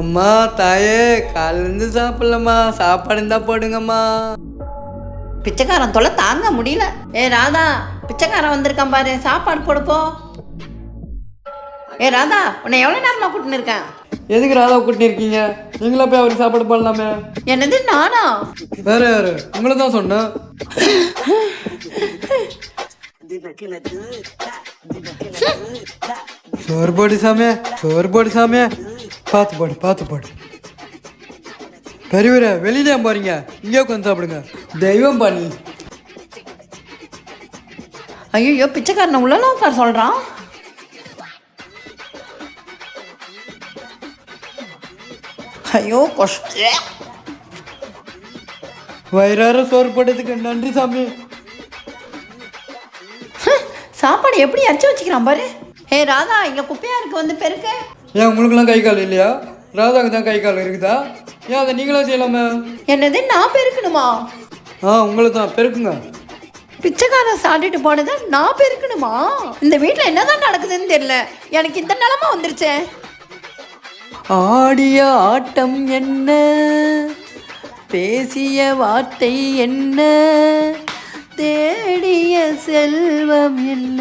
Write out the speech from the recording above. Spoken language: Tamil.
அம்மா தாயே காலிலேருந்து சாப்பிடலம்மா, சாப்பாடு இருந்தா போடுங்கம்மா. பிச்சைக்காரன் தொலை தாங்க முடியல. ஏ ராதா, பிச்சைக்காரன் வந்திருக்கான் பாரு, சாப்பாடு போடுப்போ. ஏ ராதா, உன்னை எவ்வளோ நேரமா கூட்டின்னு இருக்கேன்? எதுக்கு ராதா கூட்டின்னு இருக்கீங்க? நீங்களா போய் அவருக்கு சாப்பாடு போடலாமே. என்னது நானா? வேற யாரு? உங்களை தான் சொன்னேன். சோறு போடு சாமியா, சோறு போடு சாமியா. பார்த்து போடு, பார்த்து போடு. பெரியவரே வெளியில போறீங்க, இங்கே உட்காந்து சாப்பிடுங்க. தெய்வம் பண்ணி. ஐயோ, பிச்சைக்காரனை உள்ளலாம் உட்கார சொல்கிறான். ஐயோ கஷ்ட. வயிறார சோறு போட்டதுக்கு நன்றி சாமி. சாப்பாடு எப்படி அரைச்சி வச்சுக்கிறான் பாரு. ஹே ராதா, இங்கே குப்பையா இருக்கு, வந்து பெருக்க. ஏன் உங்களுக்குலாம் கை கால் இல்லையா? ராதாவுக்கு தான் கை கால் இருக்குதா? ஏன் அதை நீங்களும் செய்யலாமே? என்னது நான் பெருக்கணுமா? உங்களுக்கு தான் பெருக்குங்க. பிச்சைக்காரன் சாப்பிட்டுட்டு போனதை நான் பெருக்கணுமா? இந்த வீட்டில் என்னதான் நடக்குதுன்னு தெரியல. எனக்கு இந்த நிலமா வந்துருச்சே. ஆடிய ஆட்டம் என்ன, பேசிய வார்த்தை என்ன, தேடிய செல்வம் என்ன.